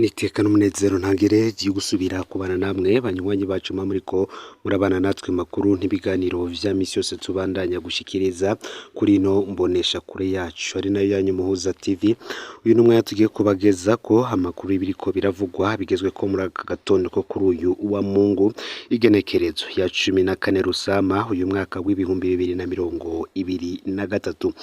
Niteka n'umunezero ntangere giye gusubira kubana namwe banywanyi bacu muriko murabana natwe makuru n'ibiganiro vya misi yose tubandanya gushikiriza kuri no mbonesha kure yacu ari nayo yanyu Muhuza TV. Uyu numwe tugiye kubageza ko amakuru y'ibiriko biravugwa bigezwe ko muri aka gatondo ko kuri uyu wa Mungu igenekerezo ya 14 Rusama uyu mwaka w'ibihumbi 2023.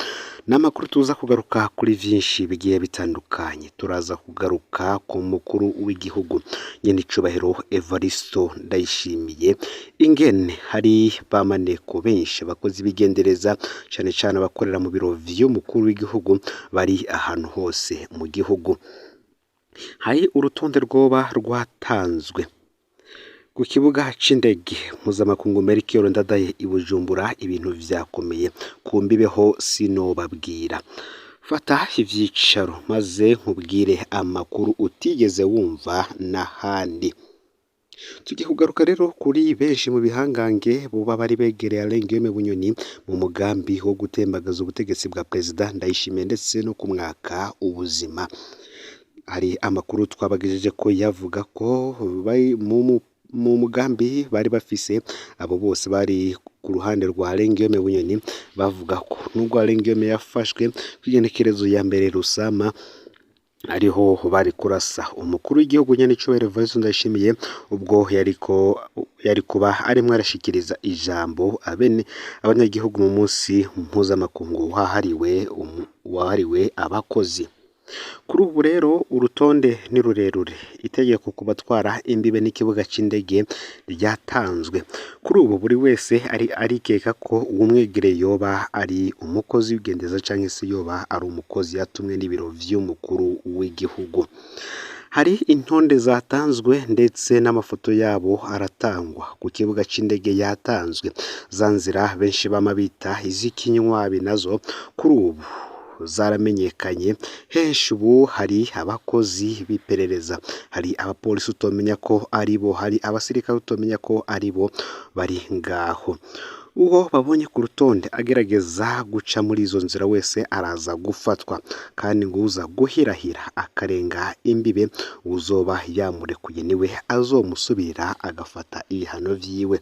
N'amakuru tuza kugaruka kuri vyinshi bigiye bitandukanye. Turaza kugaruka ku mukuru w'igihugu nyene icubahiro Evaristo Ndayishimiye ingene hari bamaneko benshi abakozi bigendereza cane cane abakorera mu biro vy'umukuru w'igihugu bari ahantu hose mu gihugu. Hari urutonde rwoba rwatanzwe ku kibuga c'indege mpuzamakungu Melchior Ndadaye i Bujumbura ibintu vyakomeye kumbibeho sinobabwira. Fata ivyicaro maze nkubwire amakuru utigeze wumva n'ahandi. Tugiye kugaruka rero kuri benshi mu bihangange buba bari begereye Alain Guillaume Bunyoni mu mugambi wo gutembagaza ubutegetsi bwa President Ndayishimiye ndetse no kumwaka ubuzima. Hari amakuru twabagejeje ko yavuga ko bari mu mugambi bari bafise abo bose bari ku ruhande rwa Alain Guillaume Bunyoni bavuga ko nubwo Alain Guillaume yafashwe kwigenekerezo ya mbere Rusama ariho bari kurasa umukuru w'igihugu nyene icubahiro Evaristo Ndayishimiye ubwo yari kuba arimwe arashikiriza ijambo abanyagihugu mu munsi mpuzamakungu wahariwe abakozi. Kuri ubu rero urutonde ni rurerure. Itegeko kubatwara imbibe n'ikibuga c'indege ryatanzwe. Kuri ubu buri wese arikeka ko umwegereye yoba ari umukozi w'igendeza canke se yoba ari umukozi yatumwe n'ibiro vy'umukuru w'igihugu. Hari intonde zatanzwe ndetse n'amafoto yabo aratangwa ku kibuga c'indege yatanzwe. Zanzira benshi bamabita izikinywabi nazo kuri ubu zaramenyekanye henshi. Ubu hari abakozi biperereza, hari abapolisi utomenya ko aribo, hari abasirikare utomenya ko aribo bari ngaho. Uwo babonye ku rutonde agerageza guca muri izo nzira wese araza gufatwa, kandi nguza guhirahira akarenga imbibe uzoba yamurekuye niwe azomusubira agafata ibihano vyiwe.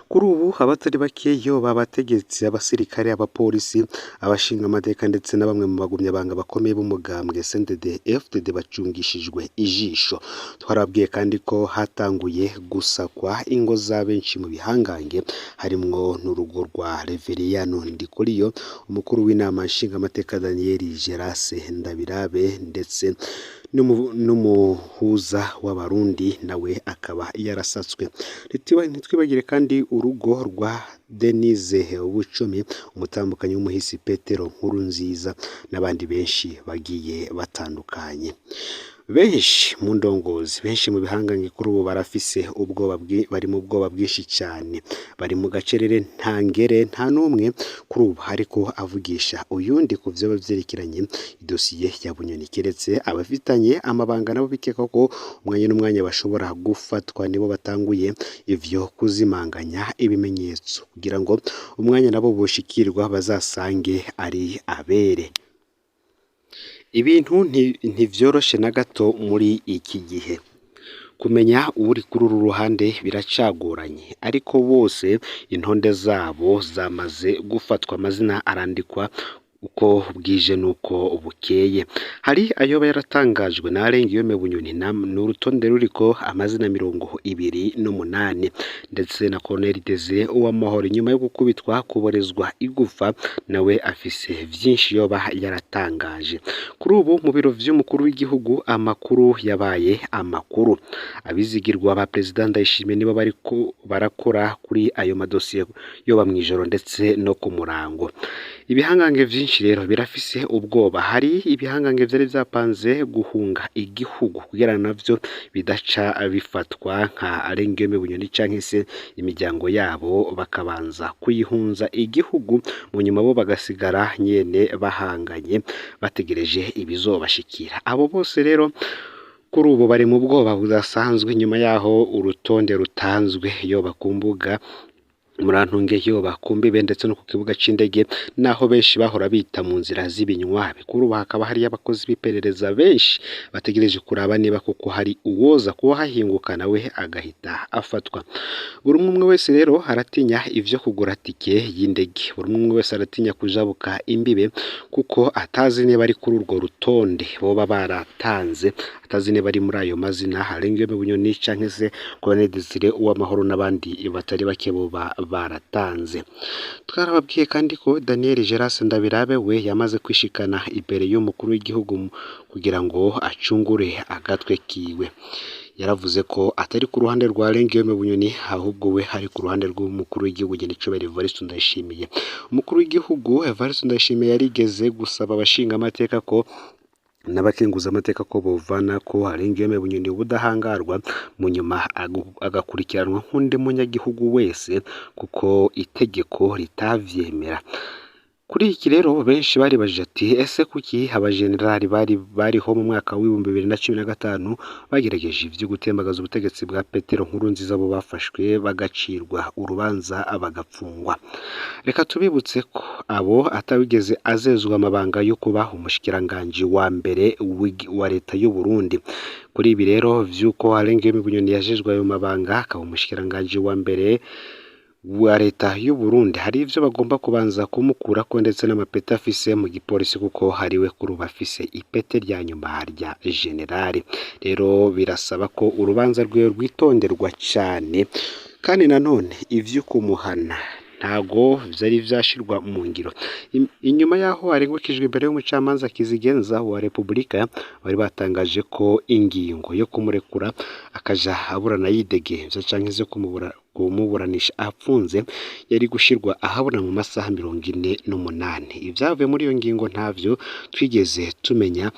Kuri ubu abatari bakeyo babategetsi abasirikare abapolisi abashinga amateka ndetse na bamwe mu bagumyabanga bakomeye b'umugambwe CNDD FDD bacungishijwe ijisho. Twarabwiye kandi ko hatanguye gusakwa ingo za benshi mu bihangange harimwo n'urugo rwa Reveriyano Ndikuriyo umukuru w'inama nshinga amateka Daniel Gerase Ndabirabe ndetse n'umuhuza w'abarundi nawe akaba yarasatswe. Ntitwibagire kandi urugo rwa Denise Ubucumi umutambukanyi w'umuhisi Petero Nkurunziza n'abandi benshi bagiye batandukanye. Benshi mu ndongozi benshi mu bihangange kuri ubu barafise ubwoba bari mu bwoba bwinshi cyane, bari mu gacerere ntangere nta numwe kuri ubu ariko avugisha uyundi ku vyo bavyerekeranye idosiye ya Bunyoni, keretse abafitanye amabanga nabo bikeka ko umwanya n'umwanya bashobora gufatwa nibo batanguye ivyo kuzimanganya ibimenyetso kugira ngo umwanya nabo boshikirwa bazasange ari abere. Ibintu ntivyoroshe na gato muri iki gihe. Kumenya uri kuri uru ruhande biracagoranye, ariko bose intonde zabo zamaze gufatwa, amazina arandikwa uko bwije nuko bukeye. Hari ayoba yaratangajwe na Alain Guillaume Bunyoni n'urutonde ruriko amazina 28 ndetse na Colonel Desire Uwamahoro nyuma yo gukubitwa kuborezwa igufa nawe afise vyinshi yoba yaratangaje. Kuri ubu mu biro vy'umukuru w'igihugu amakuru yabaye amakuru. Abizigirwa ba President Ndayishimiye nibo bariko barakora kuri ayo madosiye yoba mwijoro ndetse no ku murango. Ibihangange vyinshi rero birafise ubwoba. Hari ibihangange vyari vyapanze guhunga igihugu kugira navyo bidaca bifatwa nka Alain Guillaume Bunyoni canke se imiryango yabo bakabanza kuyihunza igihugu mu nyuma bo bagasigara nyene bahanganye bategereje ibizobashikira. Abo bose rero kuri ubu bari mu bwoba budasanzwe nyuma yaho urutonde rutanzwe yoba ku mbuga Murantunge yoba ku mbibe ndetse no ku kibuga c'indege naho benshi bahora bita mu nzira z'ibinywabi. Kuri ubu hakaba hari abakozi b'iperereza benshi bategereje kuraba niba koko hari uwoza kuba hahinguka nawe agahita afatwa. Buri umwe wese rero aratinya ivyo kugura tike y'indege. Buri umwe wese aratinya kujabuka imbibe kuko atazi niba ari kuri urwo rutonde boba baratanze, atazi niba ari muri ayo mazina Alengiyome Bunyoni canke se Colonel Desire Uwamahoro n'abandi batari bake boba baratanze. Twarababwiye kandi ko Daniel Gerase Ndabirabe we yamaze kwishikana imbere y'umukuru w'igihugu kugira ngo acungure agatwe kiwe. Yaravuze ko atari ku ruhande rwa Alengiyome Bunyoni ahubwo we hari ku ruhande rw'umukuru w'igihugu Nyenicubahiro Evariste Ndayishimiye. Umukuru w'igihugu Evariste Ndayishimiye yarigeze gusaba abashinga amateka ko n'abakenguza amateka ko bovana ko Alengiyome Bunyoni ubudahangarwa mu nyuma agakurikiranwa nk'undi munyagihugu wese kuko itegeko ritavyemera. Kuri iki rero benshi baribajije ati ese kuki abajenerali bariho mu mwaka w'ibihumbi 2015 bagerageje ivyo gutembagaza ubutegetsi bwa Petero Nkurunziza bo bafashwe bagacirwa urubanza bagapfungwa. Reka tubibutse ko abo atawigeze azezwa amabanga yo kuba umushikiranganje wa mbere wa leta y'u Burundi. Kuri ibi rero vyuko Alengiyome Bunyoni yajejwe ayo mabanga akaba umushikiranganje wa mbere wa leta y'u Burundi, hari ivyo bagomba kubanza kumukurako ndetse n'amapeti afise mu gipolisi kuko hariwe kuri ubu afise ipete rya nyuma rya generali. Rero birasaba ko urubanza rwiwe rwitonderwa cane, kandi nanone ivyo kumuhana ntago vyari vyashirwa mu ngiro. Inyuma yaho arengukijwe imbere y'umucamanza Kizigenza wa Republika bari batangaje ko ingingo yo kumurekura akaja aburana yidegemvya canke zo kumuburanisha apfunze yari gushirwa ahabona mu masaha 48. Ivyavuye muri iyo ngingo ntavyo twigeze tumenya,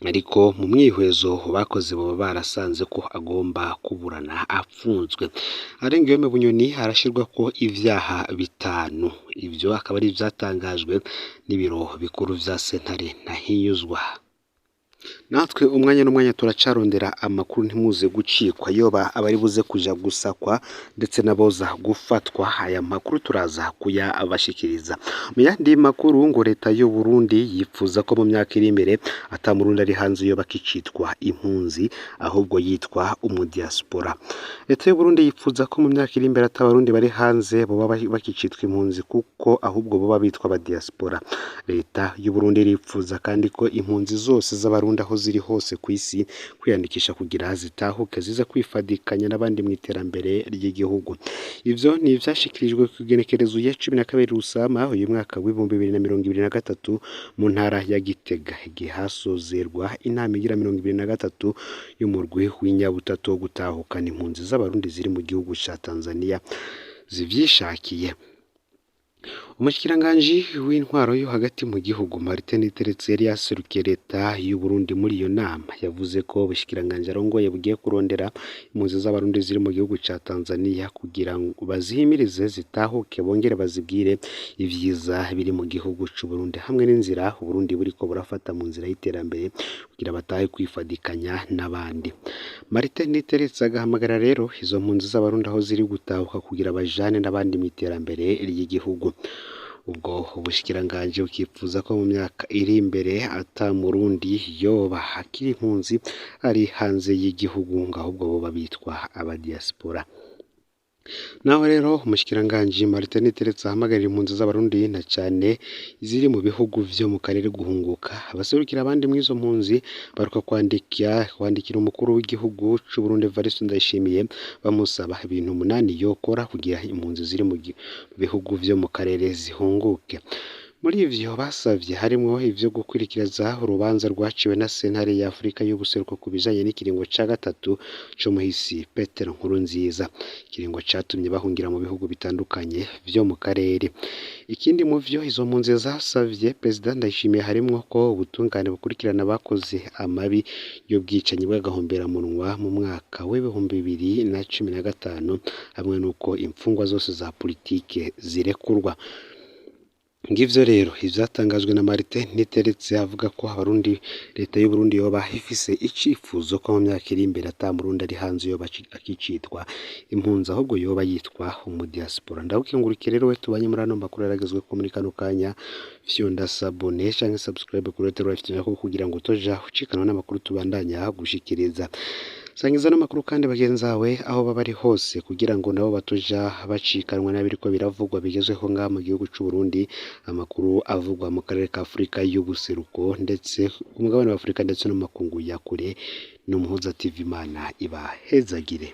ariko mu mwihwezo bakoze baba barasanze ko agomba kuburana apfunzwe. Alengiyome Bunyoni arashirwa ko ivyaha 5. Ivyo akaba ari vyatangajwe n'ibiro bikuru vya sentare Ntahinyuzwa. Natwe umwanya n'umwanya turacarondera amakuru ntimuze gucikwa yoba abari buze kuja gusakwa ndetse naboza gufatwa. Aya makuru turaza kuyabashikiriza. Mu yandi makuru ngo leta y'u Burundi yipfuza ko mu myaka iri imbere ata Murundi ari hanze yo bakicitwa impunzi ahubwo yitwa umudiaspora. Leta y'u Burundi yipfuza ko mu myaka iri imbere ata Barundi bari hanze boba bakicitwa impunzi kuko ahubwo boba bitwa abadiaspora. Leta y'u Burundi yipfuza kandi ko impunzi zose z'Abarundi aho ziri hose ku isi kwiyandikisha kugira zitahuke ziza kwifadikanya n'abandi mu iterambere ry'igihugu. Ivyo ni ivyashikirijwe ku genekerezo ya 12 Rusama uyu mwaka w'ibihumbi 2023 mu ntara ya Gitega, igihe hasozerwa inama igira 2023 y'umurwi w'inyabutatu wo gutahukana impunzi z'Abarundi ziri mu gihugu ca Tanzania zivyishakiye. Umushikiranganje w'intwaro yo hagati mu gihugu Martin Teretse yari yaserukiye leta y'u Burundi muri iyo nama. Yavuze ko ubushikiranganje arongoye bugiye kurondera impunzi z'Abarundi ziri mu gihugu ca Tanzania kugira ngo bazihimirize zitahuke bongere bazibwire ivyiza biri mu gihugu c'u Burundi hamwe n'inzira u Burundi buriko burafata mu nzira y'iterambere kugira batahe kwifadikanya n'abandi. Martin Teretse agahamagara rero izo mpunzi z'Abarundi aho ziri gutahuka kugira bajane n'abandi mu iterambere ry'igihugu. Ubwo ubushikiranganje ukipfuza ko mu myaka iri imbere ata Murundi yoba hakiri impunzi ari hanze y'igihugu ngo ahubwo boba bitwa abadiaspora. Naho rero umushikiranganje Martin Teretse ahamagarira impunzi z'Abarundi na cane ziri mu bihugu vyo mu karere guhunguka. Abaserukira abandi mu izo mpunzi baruka kwandikira umukuru w'igihugu c'u Burundi Evariste Ndayishimiye bamusaba ibintu 8 yokora kugira impunzi ziri mu bihugu vyo mu karere zihunguke. Muri ivyo basavye harimwo ivyo gukurikiraza urubanza rwaciwe na sentare ya Afrika y'ubuseruko ku bijanye n'ikiringo ca 3 co muhisi Petero Nkurunziza, ikiringo catumye bahungira mu bihugu bitandukanye vyo mu karere. Ikindi mu vyo izo mpunzi zasavye President Ndayishimiye harimwo ko ubutungane bukurikirana bakoze amabi y'ubwicanyi bw'agahomberamunwa mu mwaka w'ibihumbi 2015 hamwe nuko imfungwa zose za politike zirekurwa. Ngivyo rero ivyatangajwe na Martin Niteretse avuga ko abarundi leta y'u Burundi yoba ifise icifuzo ko mu myaka iri imbere ata murundi ari hanze yoba akicitwa impunzi ahubwo yoba yitwa umudiaspora. Ndagukingurukire rero we tubanye muri ano makuru yaragezwe ko muri kano kanya fyonda sabone canke subscribe kuri Rotero Life kugira ngo toja ucikanwa n'amakuru tubandanya gushikiriza. Sangiza n'amakuru kandi bagenzawe aho baba ari hose kugira ngo nabo batoja bacikanwa n'abiriko biravugwa bigezweho ngaha mu gihugu c'u Burundi, amakuru avugwa mu karere ka Afrika y'ubuseruko ndetse ku mugabane wa Afrika ndetse no mu makungu ya kure. N'umuhuza TV Imana ibahezagire.